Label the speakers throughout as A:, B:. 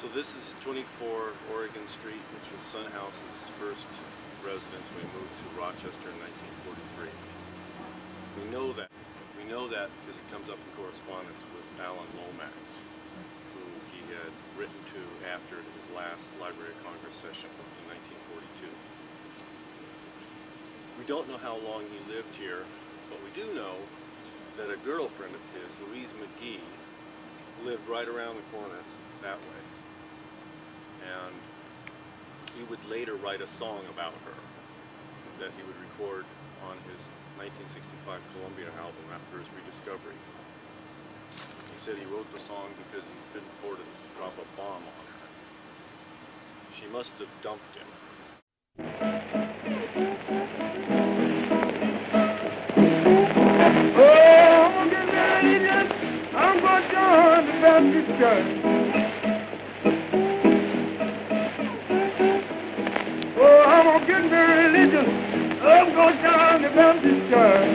A: So this is 24 Oregon Street, which was Son House's first residence when he moved to Rochester in 1943. We know that. We know that because it comes up in correspondence with Alan Lomax, who he had written to after his last Library of Congress session in 1942. We don't know how long he lived here, but we do know that a girlfriend of his, Louise McGee, lived right around the corner that way. And he would later write a song about her that he would record on his 1965 Columbia album after his rediscovery. He said he wrote the song because he couldn't afford to drop a bomb on her. She must have dumped him.
B: I'm going to join the Baptist Church. Oh, I'm going to get me religion. I'm going to join the Baptist Church.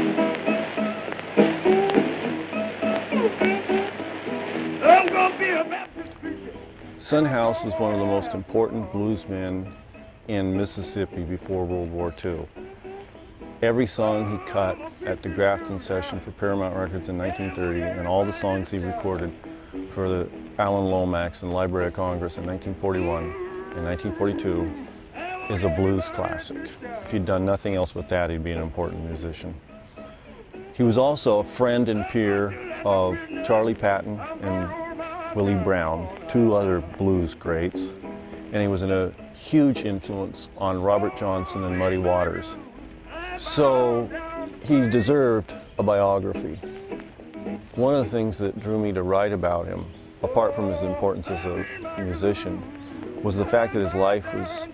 B: I'm going to be a Baptist preacher.
C: Son House is one of the most important bluesmen in Mississippi before World War II. Every song he cut at the Grafton session for Paramount Records in 1930 and all the songs he recorded for the Alan Lomax and Library of Congress in 1941 and 1942 is a blues classic. If he'd done nothing else but that, he'd be an important musician. He was also a friend and peer of Charley Patton and Willie Brown, two other blues greats, and he was a huge influence on Robert Johnson and Muddy Waters. So he deserved a biography. One of the things that drew me to write about him, apart from his importance as a musician, was the fact that his life was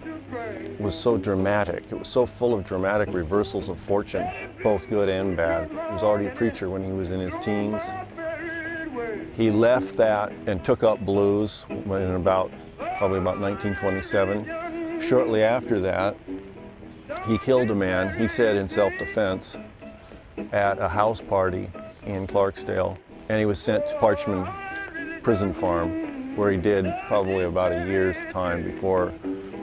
C: so dramatic. It was so full of dramatic reversals of fortune, both good and bad. He was already a preacher when he was in his teens. He left that and took up blues in probably about 1927. Shortly after that, he killed a man, he said in self-defense, at a house party in Clarksdale, and he was sent to Parchman Prison Farm, where he did probably about a year's time before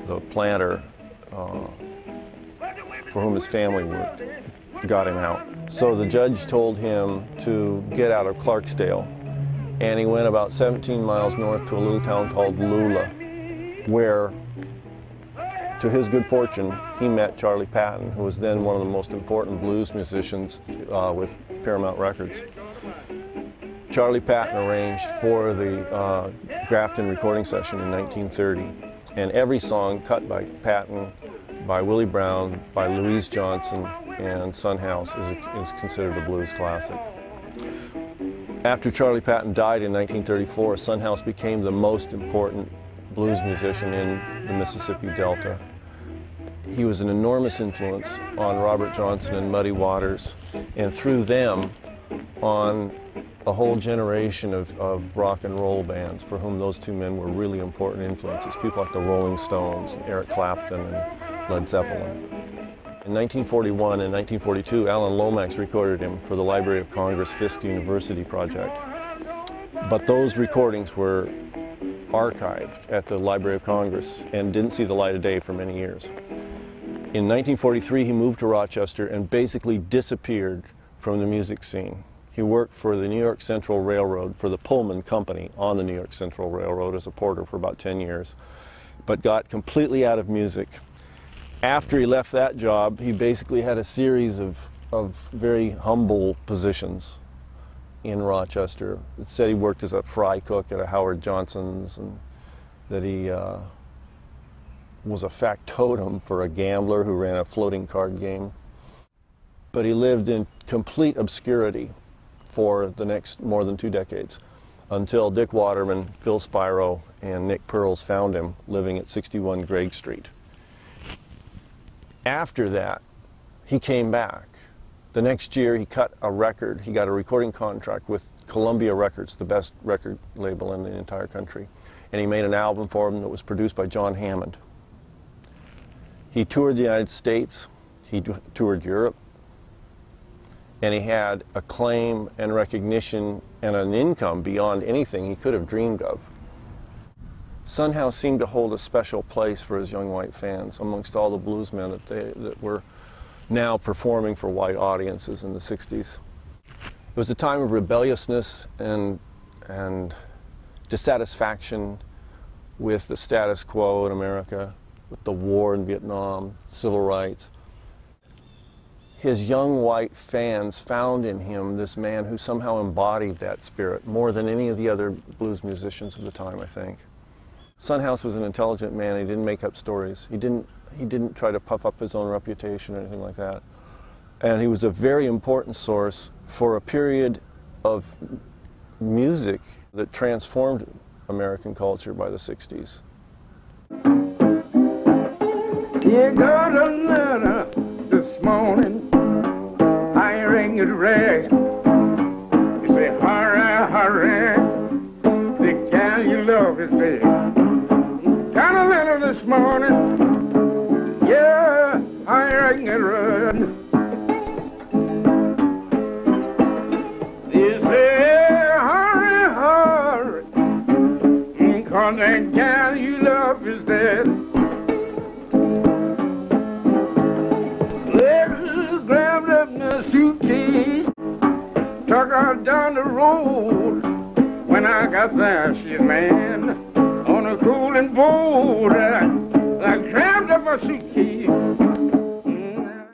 C: the planter for whom his family worked got him out. So the judge told him to get out of Clarksdale, and he went about 17 miles north to a little town called Lula, where, to his good fortune, he met Charley Patton, who was then one of the most important blues musicians with Paramount Records. Charley Patton arranged for the Grafton recording session in 1930, and every song cut by Patton, by Willie Brown, by Louise Johnson, and Son House is considered a blues classic. After Charley Patton died in 1934, Son House became the most important blues musician in the Mississippi Delta. He was an enormous influence on Robert Johnson and Muddy Waters, and through them on a whole generation of rock and roll bands for whom those two men were really important influences, people like the Rolling Stones, and Eric Clapton, and Led Zeppelin. In 1941 and 1942, Alan Lomax recorded him for the Library of Congress Fisk University project. But those recordings were archived at the Library of Congress and didn't see the light of day for many years. In 1943, he moved to Rochester and basically disappeared from the music scene. He worked for the New York Central Railroad, for the Pullman Company on the New York Central Railroad as a porter for about 10 years, but got completely out of music. After he left that job, he basically had a series of very humble positions in Rochester. It said he worked as a fry cook at a Howard Johnson's, and that he was a factotum for a gambler who ran a floating card game. But he lived in complete obscurity for the next more than 2 decades, until Dick Waterman, Phil Spiro, and Nick Pearls found him living at 61 Gregg Street. After that, he came back. The next year, he cut a record. He got a recording contract with Columbia Records, the best record label in the entire country. And he made an album for them that was produced by John Hammond. He toured the United States, he toured Europe, and he had acclaim and recognition and an income beyond anything he could have dreamed of. Son House seemed to hold a special place for his young white fans amongst all the bluesmen that were now performing for white audiences in the 60s. It was a time of rebelliousness and dissatisfaction with the status quo in America, with the war in Vietnam, civil rights. His young white fans found in him this man who somehow embodied that spirit more than any of the other blues musicians of the time, I think. Son House was an intelligent man. He didn't make up stories. He didn't try to puff up his own reputation or anything like that. And he was a very important source for a period of music that transformed American culture by the 60s.
B: You got a letter this morning, I ring it red. You say, hurry, hurry, the gal you love is dead. Got a letter this morning, yeah, I ring it red. You say, hurry, hurry, 'cause that gal you love is dead. Let's grab up the suitcase, took her down the road. When I got there, she land on a cooling boat. I grabbed up a suitcase,